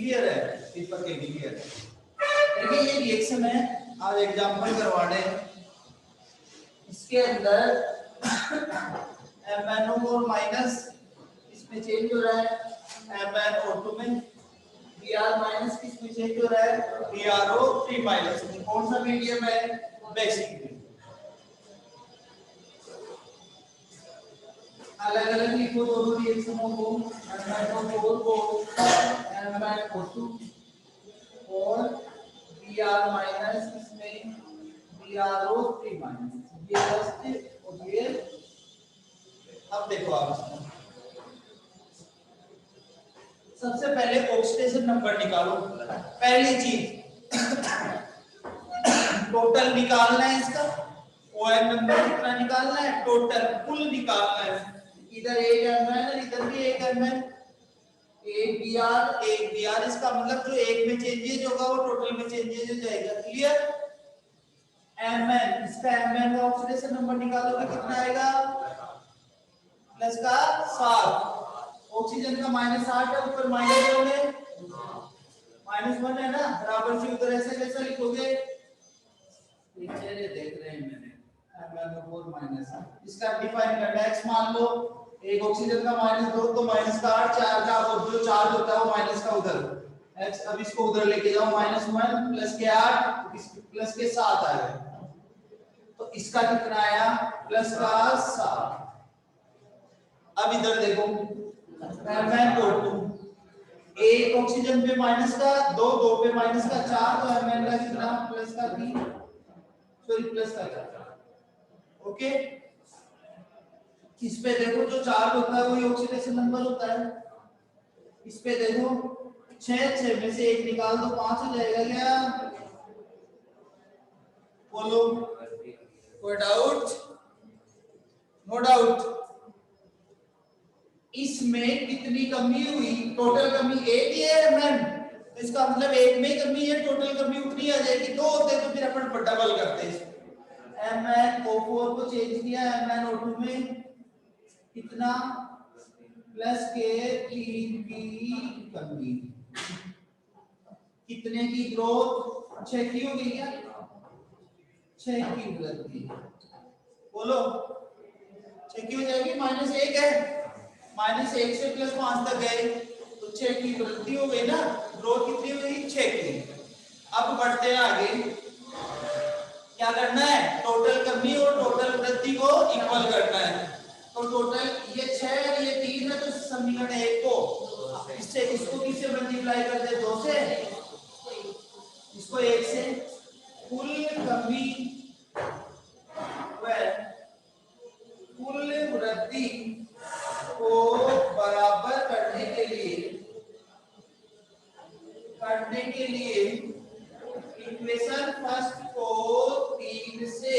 Clear है? दीपक के clear है? देखिए ये रिएक्शन है, आज एग्जांपल करवाने हैं। इसके अंदर MnO4 माइनस इसमें चेंज हो रहा है MnO2 में, Br माइनस किसमें चेंज हो रहा है BrO3 माइनस में। कौन सा मीडियम है? बेसिक। अलग अलग लिखो दोनों रिएक्शनों को, MnO4 को MnO2 और Br माइनस इसमें BrO3 माइनस, ये फर्स्ट और ये। अब देखो आप इसमें सबसे पहले ऑक्सीडेशन नंबर निकालो। पहली चीज टोटल निकालना है इसका, OM नंबर कितना निकालना है, टोटल कुल निकालना है। इधर एक Mn और इधर भी एक Mn, एक Br, इसका मतलब जो एक में चेंजेज होगा वो टोटल में चेंजेज हो जाएगा। क्लियर? Mn, इसका Mn का ऑक्सीडेशन नंबर निकालोगे कितना आएगा? प्लस का 7, ऑक्सीजन का -8 है, ऊपर -1 है, -1 है ना, बराबर से उधर ऐसे कैसा लिखोगे? नीचे देख रहे हैं मैंने MnO4 माइनस, इसका डिफाइन करना है। x मान लो, एक ऑक्सीजन का -2 तो -8, 4 का और जो चार्ज होता है वो माइनस का उधर x, अब इसको उधर लेके जाओ, -1 प्लस के 8 प्लस के 7 आएगा, तो इसका कितना आया? प्लस का 7। अब इधर देखो MnO2, एक ऑक्सीजन पे माइनस का 2, 2 पे माइनस का 4, तो Mn का कितना? प्लस का 3, सॉरी प्लस का 4। ओके, इस पे देखो जो चार्ज होता है वही ऑक्सीडेशन नंबर होता है। इस पे देखो 6 में से 1 निकाल दो, 5 हो जाएगा क्या? बोलो, कोई डाउट? No doubt. इसमें कितनी कमी हुई? टोटल कमी 1 ही है Mn, तो इसका मतलब 1 में ही कमी है, टोटल कमी उतनी आ जाएगी। 2 होते तो फिर अपन डबल करते हैं। MnO4 को चेंज किया MnO2 में, कितना? प्लस के 3 की कमी, कितने की ग्रोथ? 6 की हो गई क्या? 6 की वृद्धि। बोलो 6 की हो जाएगी, -1 है, -1 से +5 तक गए तो 6 की वृद्धि हो गई ना, ग्रोथ कितनी हो गई? 6 की। अब बढ़ते हैं आगे, क्या करना है? टोटल कमी और टोटल वृद्धि को इक्वल करना है। तो टोटल ये 6 और ये 3 है, तो समीकरण 1 को इससे इसको किससे मल्टीप्लाई कर दे? 2 से, इसको 1 से। कुल कमी व कुल वृद्धि को बराबर करने के लिए इक्वेशन फर्स्ट को 3 से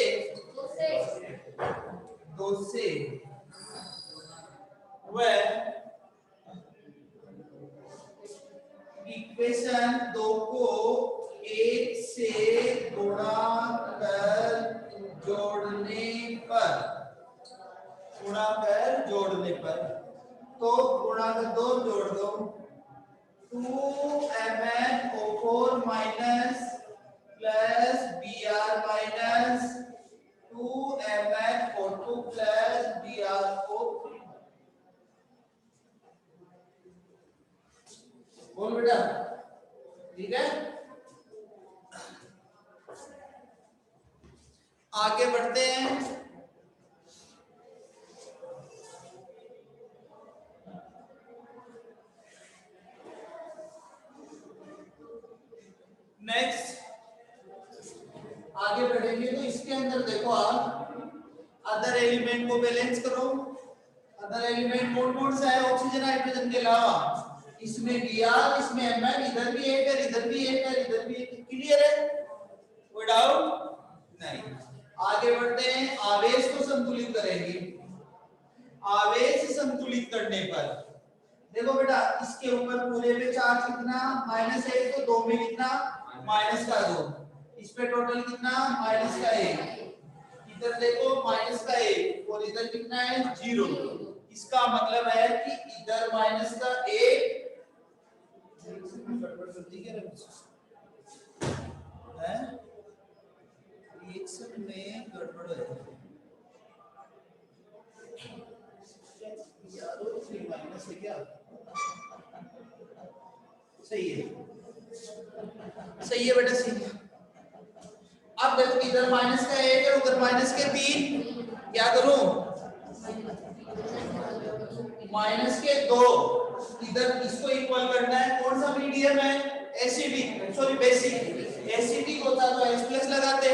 2 से व इक्वेशन 2 को 1 से गुणा कर जोड़ने पर, तो गुणा कर दो, जोड़ दो, 2MnO4 minus plus Br minus 2MnO2 plus BrO3। बोल बेटा, ठीक है? आगे बढ़ते हैं। नेक्स्ट आगे बढ़ेंगे तो इसके अंदर देखो आप, अदर एलिमेंट को बैलेंस करो। अदर एलिमेंट कौन कौन सा है ऑक्सीजन हाइड्रोजन के अलावा? इसमें Br, इसमें Mn, इधर भी एक है, इधर भी एक है, इधर भी एक। क्लियर है? कोई डाउट नहीं। आगे बढ़ते हैं, आवेश को संतुलित करेंगे। आवेश संतुलित करने पर देखो बेटा, इसके ऊपर पूरे पे चार्ज कितना? -1, तो 2 में कितना? -2। इस पे टोटल कितना? -1। इधर देखो -1 और इधर कितना है? 0। इसका मतलब है कि इधर -1 दिख रहा है रिएक्शन में गड़बड़ है यार, 3 माइनस है क्या? सही है, सही है बेटा, सही है। अब देखो इधर माइनस का 1 है, उधर माइनस के 3, क्या करूं? माइनस के 2, इधर इसको इक्वल करना है। कौन सा मीडियम है? Acidic, sorry basic. एसिडिक होता तो H प्लस लगाते,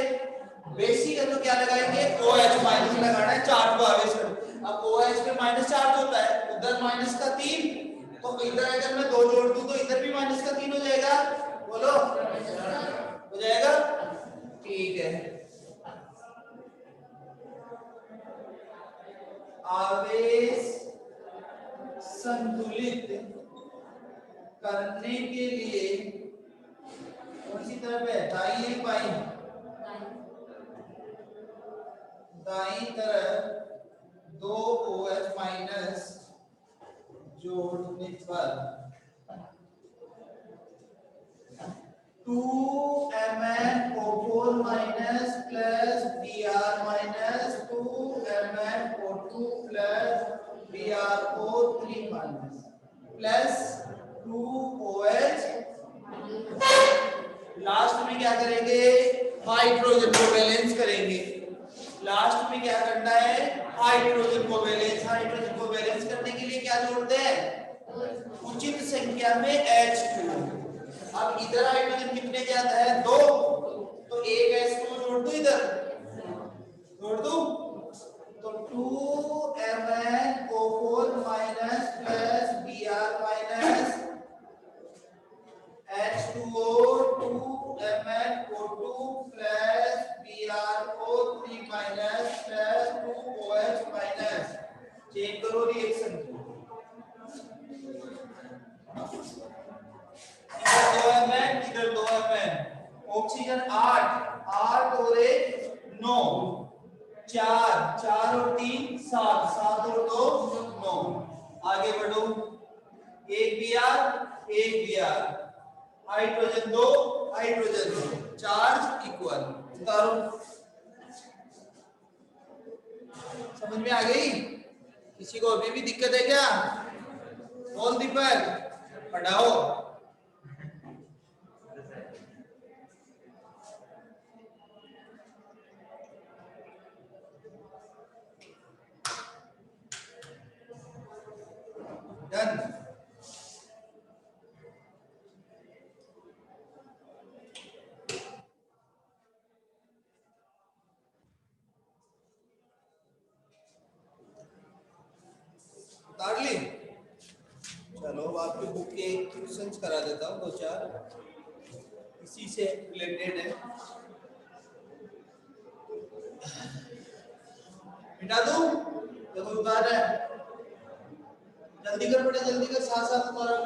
बेसिक है तो क्या लगाएंगे? OH माइनस लगाना है, चार्ज को आगे से। अब OH पे माइनस चार्ज होता है, उधर माइनस का 3, तो इधर अगर मैं 2 जोड़ दूं तो इधर भी माइनस का 3 हो जाएगा। बोलो, हो जाएगा? ठीक है। आवेश संतुलित करने के लिए कौन सी तरफ है? दाईं या बाईं? दाईं तरफ 2 OH माइनस जोड़ने पर 2 MnO4 minus plus Br minus 2 MnO2 plus BrO3 minus plus 2 OH। Last में क्या करेंगे? हाइड्रोजन को बैलेंस करेंगे। लास्ट में क्या करना है? हाइड्रोजन को बैलेंस। हाइड्रोजन को बैलेंस करने के लिए क्या जोड़ते हैं? उचित संख्या में H2। अब इधर हाइड्रोजन कितने ज्यादा है? 2, तो एक H2 जोड़ दूं, इधर जोड़ दूं, तो 2 MnO4 minus plus Br minus H2O 2 MnO2 plus BrO3 minus plus 2 OH minus. Check करो रिएक्शन को। इधर 2 Mn, इधर 2 Mn। ऑक्सीजन 8 और 1 9, 4 और 3 7, 7 और 2 9। आगे बढ़ो, एक Br, hydrogen 2 hydrogen 2, charge equal. उतारो, समझ में आ गई? किसी को अभी भी दिक्कत है क्या? बोल दीपक, पढ़ाओ। डन। उतार ली? चलो आपकी बुक के क्वेश्चंस करा देता हूँ 2-4, इसी से रिलेटेड है। मिटा दूं? देखो उतार रहा है, जल्दी कर बेटा, जल्दी कर, साथ साथ उतारा।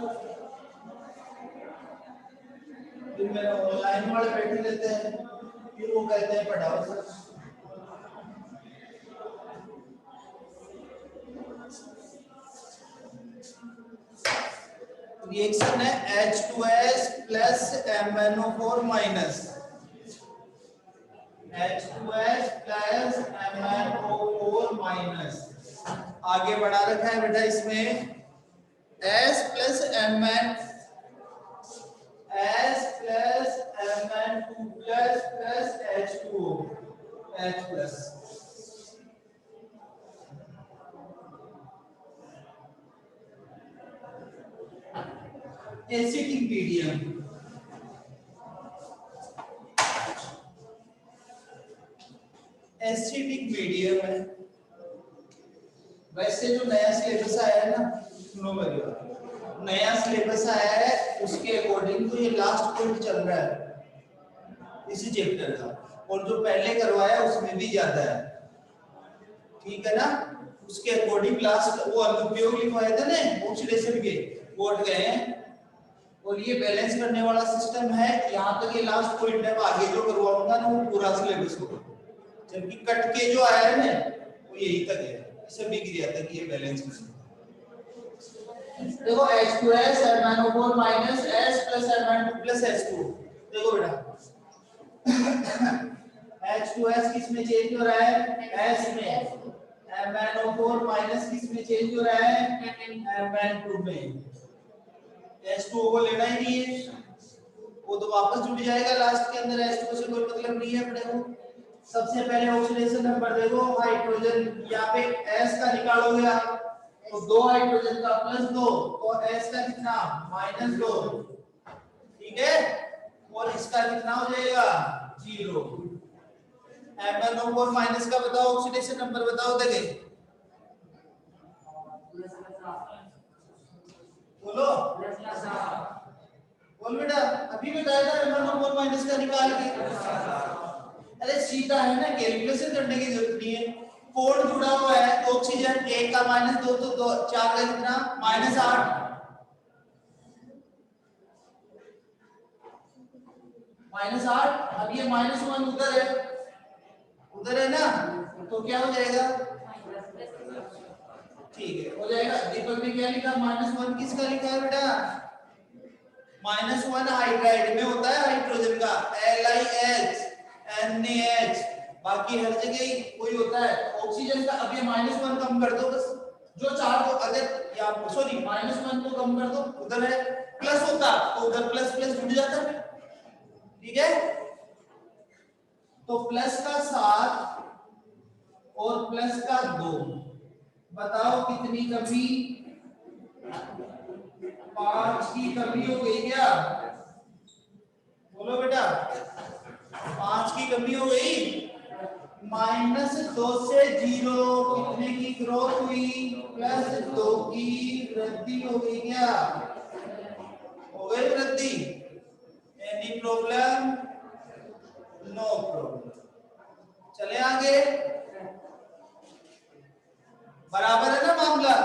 फिर मेरा ऑनलाइन वाले बैठे रहते हैं, फिर वो कहते हैं पढ़ाओ सर। रिएक्शन है H2S plus MnO4 minus, H2S plus MnO4 minus. आगे बढ़ा रखा है बेटा इसमें S plus Mn2 plus H2O, H plus. Acidic medium, acidic medium है। वैसे जो नया सिलेबस आया है ना, सुनो मेरी बात, नया सिलेबस आया है उसके अकॉर्डिंग तो ये लास्ट पॉइंट चल रहा है इसी चैप्टर का, और जो पहले करवाया उसमें भी ज्यादा है, ठीक है ना? उसके अकॉर्डिंग लास्ट वो अनुप्रयोग लिखवाए थे ना ऑक्सीडेशन के, वो हट गए हैं, और ये बैलेंस करने वाला सिस्टम है। यहाँ तक ये लास्ट पॉइंट है, आगे जो करवाऊंगा ना वो पूरा सिलेबस होगा, जबकि कट के जो आया है ना वो यही तक है, सभी क्रिया तक ये बैलेंस करना। देखो H2S MnO4 minus S plus Mn2 plus H2। देखो बेटा H2S किस में चेंज हो रहा है? S में। MnO4 माइनस किस में चेंज हो रहा है? Mn2 में। H2O को लेना ही नहीं है, वो तो वापस जुड़ जाएगा लास्ट के अंदर। H2O से कोई मतलब नहीं है अपने को। सबसे पहले ऑक्सीडेशन नंबर देखो, हाइड्रोजन यहाँ पे S का निकालोगे आप तो 2 हाइड्रोजन का प्लस 2 और S का कितना -2, ठीक है। और इसका कितना हो जाएगा 0। MnO4 माइनस का बताओ ऑक्सीडेशन नंबर बताओ देंगे, बोलो बोल बेटा, अभी बताया था MnO4 माइनस का निकाल के। अरे सीधा है ना, कैलकुलेशन करने की जरूरत नहीं है। कोण जुड़ा हुआ है तो ऑक्सीजन 1 का -2 तो 2 4 का कितना -8, -8। अब ये -1 उधर है ना, तो क्या हो जाएगा, ठीक है हो जाएगा। दीपक ने क्या लिखा, -1 किसका लिखा है बेटा, -1 हाइड्राइड में होता है हाइड्रोजन का, LiH NaH, बाकी हर जगह ही कोई होता है। ऑक्सीजन का अब ये -1 कम कर दो बस, जो चार को अगर या सॉरी -1 को कम कर दो, उधर है प्लस होता तो उधर प्लस प्लस जुड़ जाता, ठीक है। तो प्लस का 7 और प्लस का 2, बताओ कितनी कमी, 5 की कमी हो गई क्या, बोलो बेटा 5 की कमी हो गई। -2 से 0 कितने की ग्रोथ हुई, +2 की वृद्धि हो गई क्या, हो गई वृद्धि। Any problem, no problem. चले आगे, बराबर है ना मामला।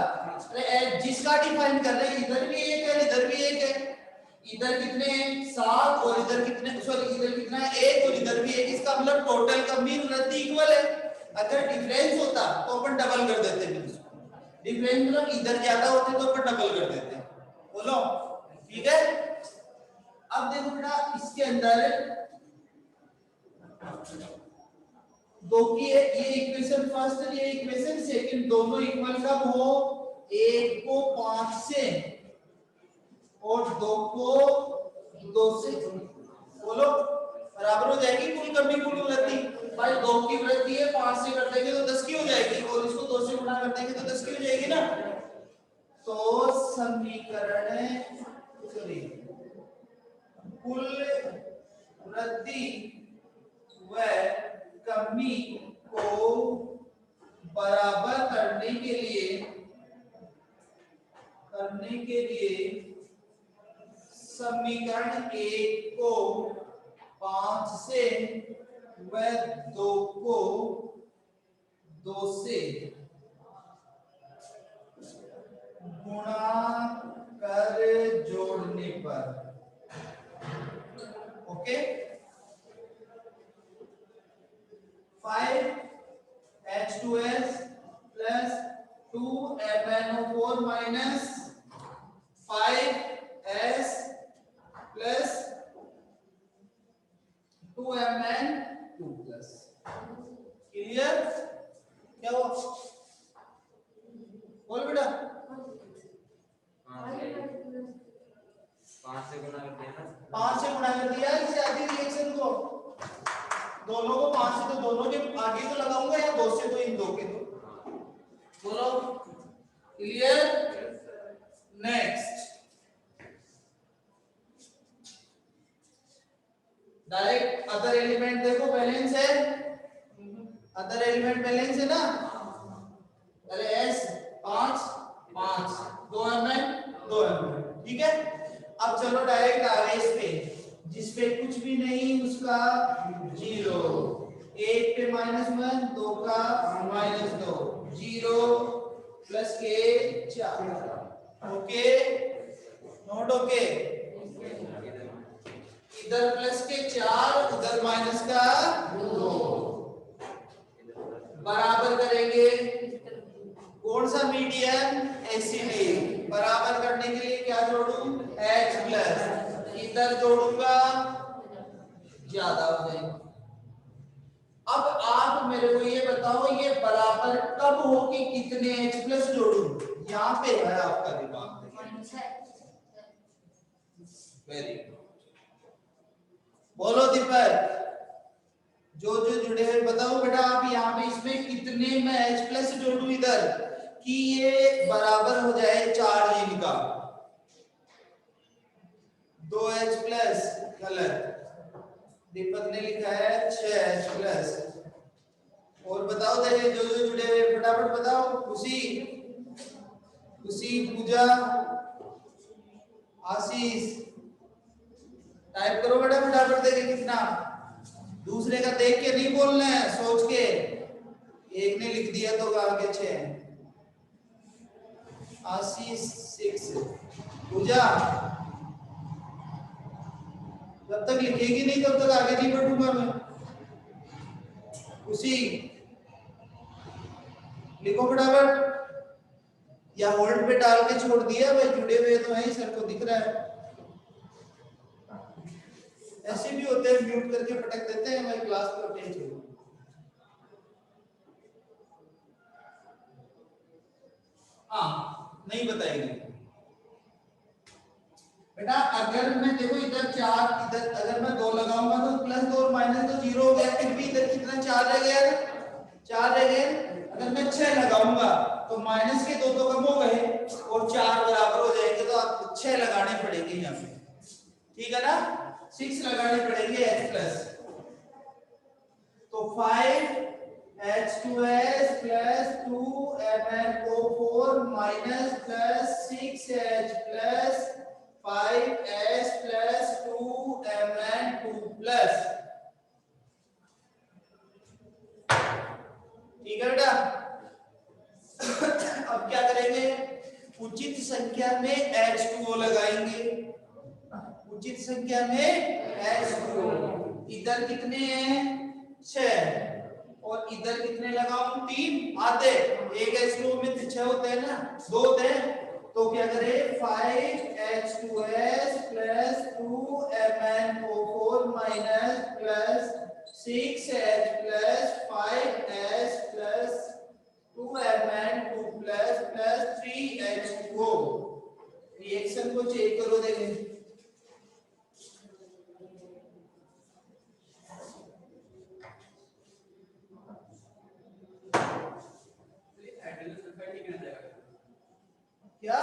अरे जिसका डिफाइन कर रहे हैं, इधर भी एक है इधर भी एक है, इधर कितने 7 और इधर कितने, सॉरी इधर कितना है 1 और इधर भी 1, इसका मतलब टोटल कमी वृद्धि इक्वल है। अगर डिफरेंस होता तो अपन डबल कर देते हैं, डिफरेंस मतलब इधर ज्यादा होते तो अपन डबल कर देते, बोलो ठीक है। अब देखो बेटा इसके अंदर दो की ये इक्वेशन फर्स्ट ये इक्वेशन सेकंड दोनों इक्वल कब हो, 1 को 5 से और 2 को 2 से, बोलो बराबर हो जाएगी कुल कमी कुल वृद्धि। भाई 2 की वृद्धि है 5 से कर देंगे तो 10 की हो जाएगी, और इसको 2 से गुणा कर देंगे तो 10 की हो जाएगी ना। तो समीकरण सॉरी कुल वृद्धि व कमी को बराबर करने के लिए समीकरण 1 को 5 से व 2 को 2 से गुणा कर जोड़ने पर, okay 5H2S plus 2MnO4 minus 5S plus 2Mn2 plus, clear. क्या हुआ बोल बेटा, 5 से गुणा कर दिया ना, 5 से गुणा कर दिया इससे आधी रिएक्शन को, दोनों को 5 से तो दोनों के आगे तो लगाऊंगा या 2 से तो इन दो के दो, बोलो clear. Next direct other element देखो बैलेंस है, अदर एलिमेंट बैलेंस है ना, पहले S 5 5 2 Mn 2 Mn, ठीक है। अब चलो डायरेक्ट आवेश पे, जिस पे कुछ भी नहीं उसका 0, 1 पे -1 2 का -2 0 प्लस के 4, ओके नोट ओके। इधर प्लस के 4 उधर माइनस का 2 बराबर करेंगे कौन सा मीडियम, एसिडिक, बराबर बराबर करने के लिए क्या जोड़ूं, h प्लस, इधर जोड़ूंगा ज्यादा हो जाएगा। अब आप मेरे को ये बताओ ये बराबर कब हो कि कितने h प्लस जोड़ूं, यहाँ पे है आपका दिमाग। वेरी गुड, बोलो दीपक, जो जो जुड़े हुए बताओ बेटा आप यहाँ पे इसमें कितने में h प्लस जोड़ू इधर कि ये बराबर हो जाए चार्ज इनका। 2h प्लस गलत, दीपक ने लिखा है 6h प्लस। और बताओ देखिए जो जो जुड़े हुए फटाफट बताओ, खुशी, पूजा, आशीष, टाइप करो बेटा फटाफट, देखिए कितना, दूसरे का देख के नहीं बोलना है, सोच के। एक ने लिख दिया तो आगे 6, आशीष 6, पूजा जब तक लिखेगी नहीं तब तक आगे नहीं बढ़ूंगा मैं। उसी लिखो फटाफट, या होल्ड पे डाल के छोड़ दिया भाई, जुड़े हुए तो है, सर को दिख रहा है। ऐसे भी होते हैं म्यूट करके पटक देते हैं भाई, क्लास को अटेंड करो। हाँ नहीं बताएगी बेटा, अगर मैं देखो इधर 4, इधर अगर मैं 2 लगाऊंगा तो प्लस 2 और माइनस 2 0 हो गया, फिर भी इधर कितना 4 रह गया, 4 रह गए। अगर मैं 6 लगाऊंगा तो माइनस के 2 तो कम हो गए और 4 बराबर हो जाएंगे, तो आप 6 लगाने पड़ेंगे यहाँ पे, ठीक है ना, 6 लगाने पड़ेंगे h प्लस। तो 5h2s plus 2mnO4 minus plus 6h plus 5s plus 2mn2 plus, ठीक है बेटा। अब क्या करेंगे, उचित संख्या में H2O लगाएंगे, उचित संख्या में H2O। इधर कितने हैं 6 और इधर कितने लगाऊं 3, आते एक H2O में 6 होते हैं ना, 2 होते हैं, तो क्या करें 5H2S plus 2MnO4 minus plus 6H plus 5S plus 2Mn2 plus 3H2O। Reaction को चेक करो, देखें क्या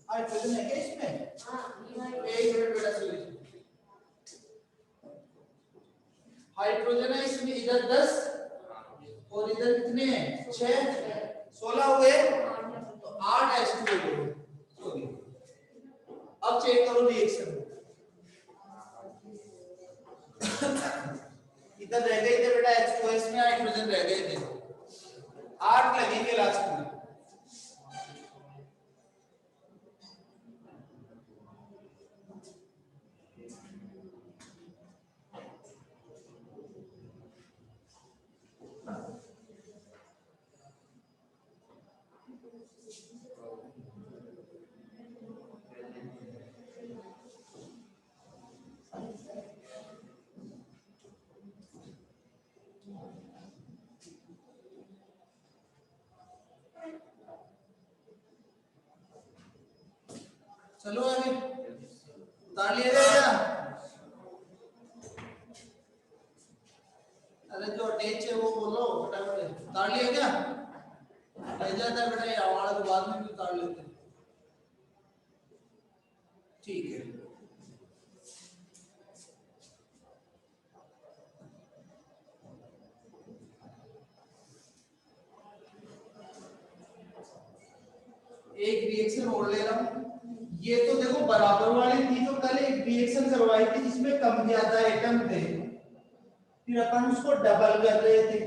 हाइड्रोजन है क्या इसमें, एक मिनट बेटा सुनिए, हाइड्रोजन है इसमें, इधर 10 और इधर कितने हैं 6, 16 हो गए, तो 8 H2O हो गए। अब चेक करो रिएक्शन, इधर रह गए थे बेटा H2S में हाइड्रोजन रह गए थे, 8 लगेंगे लास्ट में। चलो आगे उतार लिया जाएगा। अरे जो अटैच है वो बोलो फटाफट, उतार लिया क्या, रह जाता है बेटा, ये हमारा तो बाद में भी उतार लेते हैं, ठीक है। एक रिएक्शन और ले रहा हूं, ये तो देखो बराबर वाली थी, तो कल एक रिएक्शन करवाई थी जिसमें कम ज्यादा एटम थे, फिर अपन उसको डबल कर रहे थे,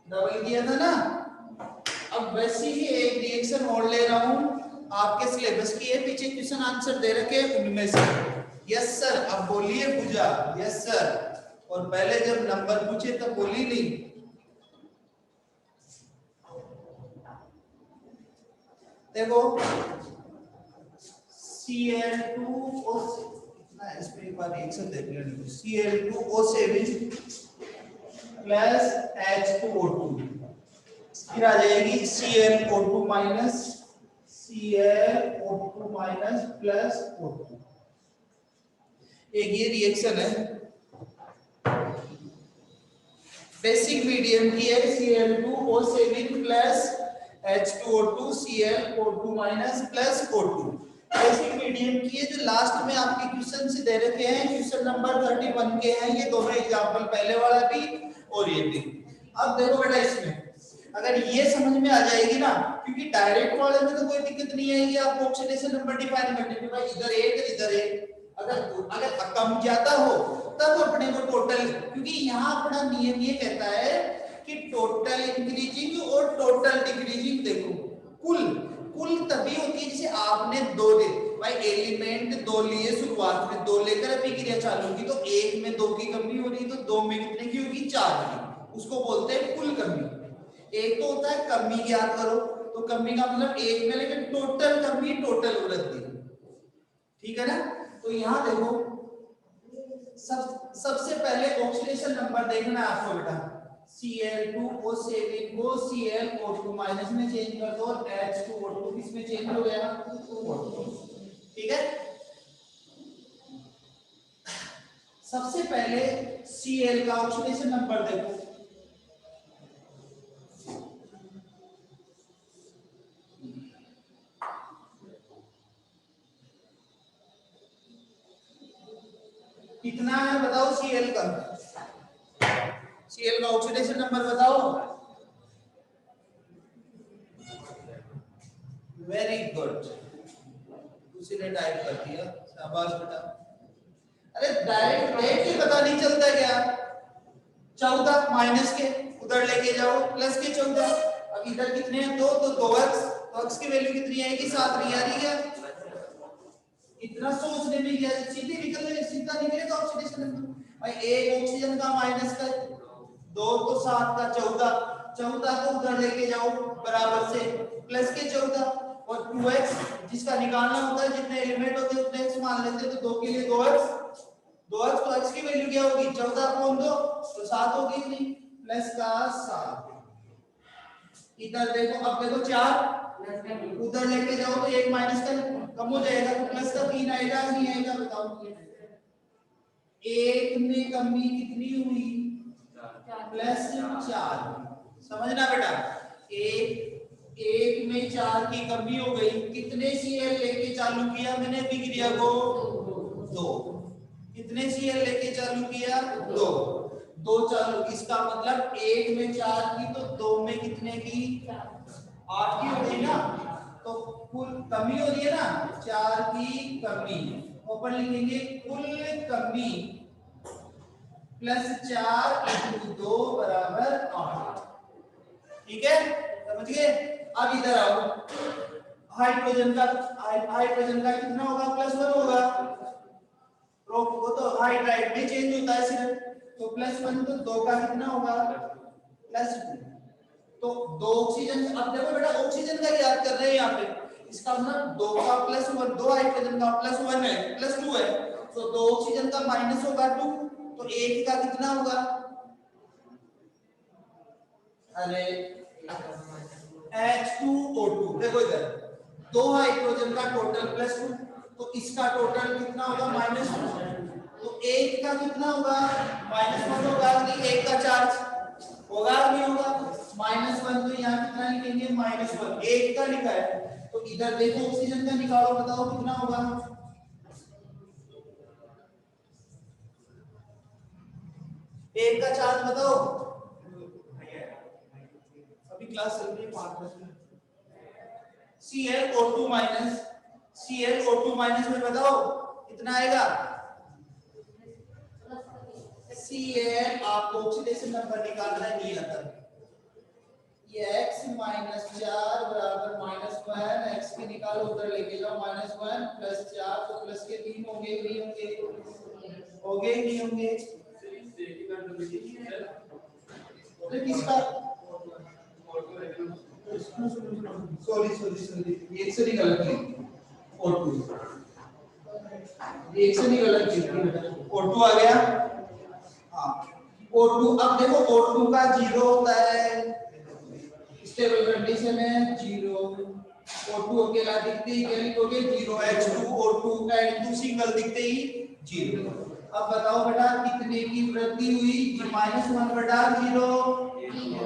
डबल किया था ना। अब वैसी ही एक रिएक्शन और ले रहा हूं, आपके सिलेबस की है, पीछे क्वेश्चन आंसर दे रखे उनमें से। यस सर, अब बोलिए पूजा। यस सर, और पहले जब नंबर पूछे तब बोली नहीं, देखो Cl2O कितना है इसमें, एक बार रिएक्शन देख लेंगे। Cl2O7 प्लस H2O2, फिर आ जाएगी ClO2 minus ClO2 minus plus O2। एक ये रिएक्शन है बेसिक मीडियम की है, Cl2O7 plus H2O2 ClO2 minus plus O2। Basic medium की है जो लास्ट में आपके क्वेश्चन से दे रखे हैं, क्वेश्चन नंबर 31 के हैं ये दोनों एग्जांपल, पहले वाला भी और ये भी। अब देखो बेटा इसमें अगर ये समझ में आ जाएगी ना, क्योंकि डायरेक्ट वाले में तो कोई दिक्कत नहीं आएगी, आपको ऑक्सीडेशन नंबर डिफाइन करने के बाद इधर एक, अगर कम ज्यादा हो तब अपने को टोटल, क्योंकि यहाँ अपना नियम ये कहता है कि टोटल इंक्रीजिंग और टोटल डिक्रीजिंग। देखो कुल तभी होती है जैसे आपने दो दे भाई एलिमेंट दो लिए शुरुआत में, दो लेकर अभिक्रिया चालू की, तो एक में दो की कमी हो रही तो दो में कितने की होगी, 4 की, उसको बोलते हैं कुल कमी। एक तो होता है कमी ज्ञात करो, तो कमी का मतलब एक में, लेकिन टोटल कमी टोटल वृद्धि, ठीक है ना। तो यहाँ देखो सबसे पहले ऑक्सीडेशन नंबर देखना है आपको बेटा, Cl2O7 को ClO2 माइनस में चेंज कर दो और H2O2 किसमें चेंज हो गया, ठीक है। सबसे पहले Cl का ऑक्सीडेशन नंबर देखो, कितना है बताओ Cl का, Cl का ऑक्सीडेशन नंबर बताओ। वेरी गुड, उसी ने टाइप कर दिया, शाबाश बेटा। अरे डायरेक्ट देख के पता नहीं चलता क्या, 14 माइनस के उधर लेके जाओ प्लस के 14, अब इधर कितने हैं 2, तो 2x, तो x की वैल्यू कितनी आएगी 7 नहीं आ रही क्या, इतना सोचने में क्या, सीधा निकलेगा ऑक्सीडेशन नंबर। भाई एक ऑक्सीजन का माइनस का 2 तो 7 का 14 को उधर लेके जाओ बराबर से प्लस के 14 और 2x जिसका निकालना होता है, जितने एलिमेंट होते हैं उतने x मान लेते हैं, तो 2 के लिए 2x तो x की वैल्यू क्या होगी 14/2 तो 7 होगी इतनी, प्लस का 7। इधर देखो, अब देखो 4 उधर लेके जाओ तो एक माइनस का कम हो जाएगा, तो प्लस का 3 आएगा नहीं आएगा बताओ। एक में कमी कितनी हुई, प्लस 4, समझना बेटा, एक में 4 की कमी हो गई, कितने Cl लेके चालू किया मैंने अभिक्रिया को, 2, कितने Cl लेके चालू किया, 2 चालू, इसका मतलब एक में 4 की तो 2 में कितने की 8 की हो गई ना, तो कुल कमी हो रही है ना 4 की कमी, ऊपर लिखेंगे कुल कमी प्लस 4 इंटू 2 बराबर 8, ठीक है, समझ गए। अब इधर आओ, हाइड्रोजन का कितना होगा, +1 होगा, वो तो हाइड्राइड में चेंज होता है सिर्फ, तो +1 तो 2 का कितना होगा, +2, तो 2 ऑक्सीजन। अब देखो बेटा ऑक्सीजन का याद कर रहे हैं यहाँ पे, इसका मतलब 2 का +1, 2 हाइड्रोजन का +1 है, +2 है, तो 2 ऑक्सीजन का माइनस होगा 2, तो 1 का कितना होगा, अरे H2O2, देखो इधर 2 हाइड्रोजन का टोटल +2, तो इसका टोटल कितना होगा -2, तो 1 का कितना होगा -1 होगा, नहीं 1 का चार्ज होगा नहीं होगा, -1, तो यहाँ कितना लिखेंगे -1, 1 का लिखा है, तो इधर देखो ऑक्सीजन का निकालो बताओ कितना होगा, 1 का चार्ज बताओ, अभी क्लास चल रही है 5 बजे। ClO2 माइनस में बताओ कितना आएगा, Cl आपको ऑक्सीडेशन नंबर निकालना है, नहीं आता, ये x -4 बराबर -1, x के निकालो उधर लेके जाओ, -1 + 4 तो प्लस के 3 होंगे, नहीं होंगे नहीं होंगे, तो किसका सॉरी रिएक्शन ही गलत लिखी O2 रिएक्शन ही गलत लिखी O2 आ गया। हाँ O2 अब देखो O2 का 0 होता है स्टेबल कंडीशन है 0 O2 अकेला दिखते ही क्या लिखोगे 0 H2O2 N2 सिंगल दिखते ही 0। अब बताओ बेटा कितने की वृद्धि हुई -1 बटा 0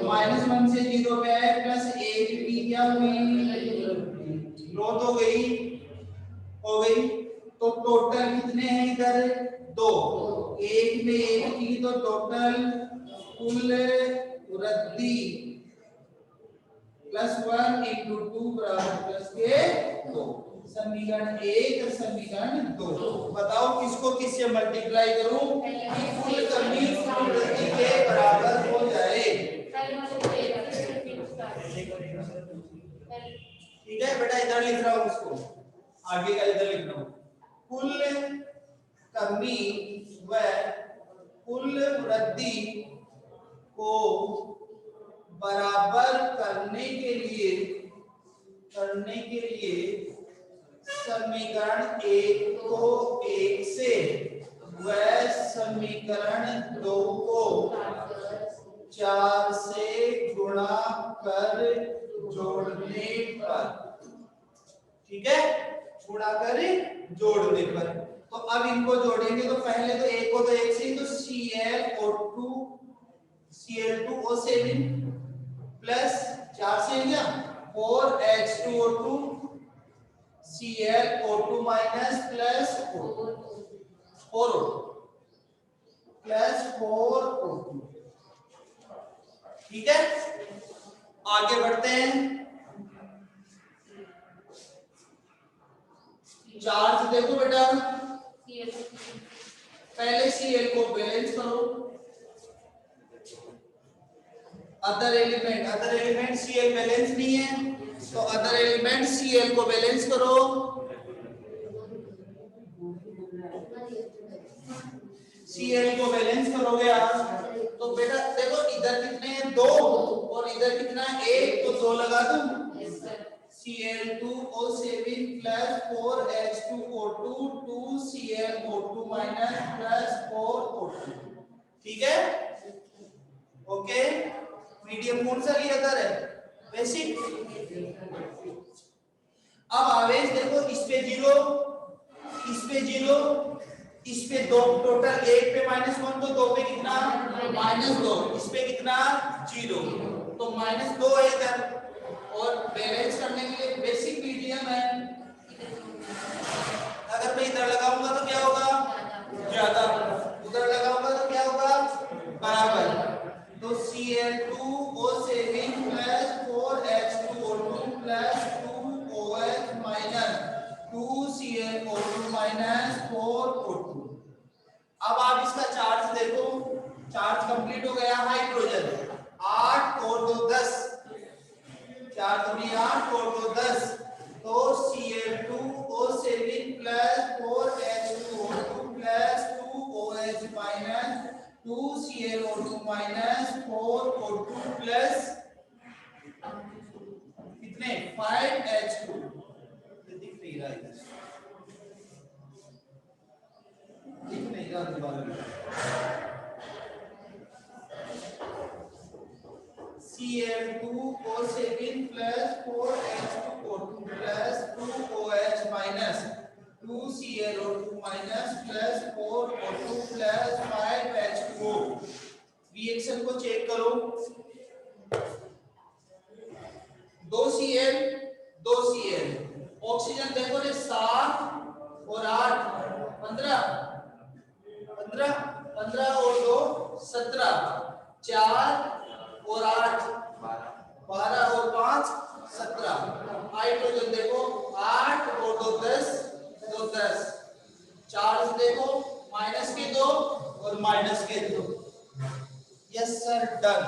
-1 से 0 पे आए प्लस 1 की क्या हुई ग्रोथ हो गई। तो टोटल कितने हैं इधर 2 1 में 1 की तो टोटल कुल वृद्धि +1 × 2 बराबर प्लस के 2 समीकरण 1 समीकरण 2। बताओ किसको किससे मल्टीप्लाई करूं कि कुल कमी कुल वृद्धि के बराबर हो जाए। ठीक है बेटा इधर लिख रहा हूं इसको आगे का इधर लिख रहा हूं कुल कमी व कुल वृद्धि को बराबर करने के लिए समीकरण 1 को 1 से व समीकरण 2 को 4 से गुणा कर जोड़ने पर ठीक है गुणा कर जोड़ने पर। तो अब इनको जोड़ेंगे तो पहले तो 1 को तो 1 से तो Cl2O7 प्लस 4 से क्या 4H2O2 ClO2 minus plus 4O2 plus 4O2। ठीक है आगे बढ़ते हैं। चार्ज देखो बेटा पहले Cl को बैलेंस करो अदर एलिमेंट Cl बैलेंस नहीं है तो अदर एलिमेंट Cl को बैलेंस करो। Cl को बैलेंस करोगे आप तो बेटा देखो इधर कितने हैं 2 और इधर कितना है 1 तो 2 लगा दूं Cl2O7 plus 4H2O2 2ClO2 minus plus 4O2। ठीक है ओके मीडियम कौन सा लिया था बेसिक। अब आवेश देखो इस पे 0 इस पे 2 टोटल 1 पे -1 तो 2 पे कितना -2 इस पे कितना 0 तो -2 है इधर और बैलेंस करने के लिए बेसिक मीडियम है। अगर मैं इधर लगाऊंगा तो क्या होगा ज्यादा उधर लगाऊंगा तो क्या होगा बराबर। तो Cl2O7 plus 4H2O2 plus 2OH minus 2ClO2 minus 4O2। अब आप इसका चार्ज देखो चार्ज कंप्लीट हो गया हाइड्रोजन 8 और 2 10 4 दूनी 8 और 2 10 तो Cl2O7 plus 4H2O2 plus 2OH minus 2ClO2 minus 4O2 plus कितने 5H2 दिख नहीं रहा है Cl2O7 plus 4H2O2 plus 2OH minus 2ClO2 minus plus 4O2 plus 5H2O। Reaction को चेक करो 2Cl ऑक्सीजन देखो रे 7 और 8 15 और 2 17 4 और 8 12 और 5 17। हाइड्रोजन देखो 8 और 2 10 2 10 चार्ज देखो -2 और -2। Yes sir done.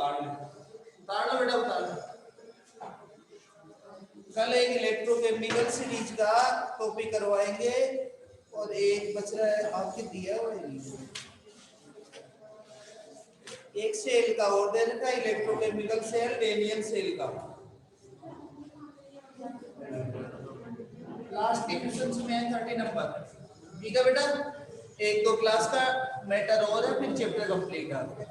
उतार लो बेटा, उतार लो। कल एक इलेक्ट्रोकेमिकल सीरीज का टॉपिक करवाएंगे और एक बच रहा है आपके दिया हुआ है, एक सेल का और दे रखा है इलेक्ट्रोकेमिकल सेल डेनियल सेल का। लास्ट के क्वेश्चन में है 30 नंबर। ठीक है बेटा, एक दो क्लास का मैटर और है, फिर चैप्टर कंप्लीट है।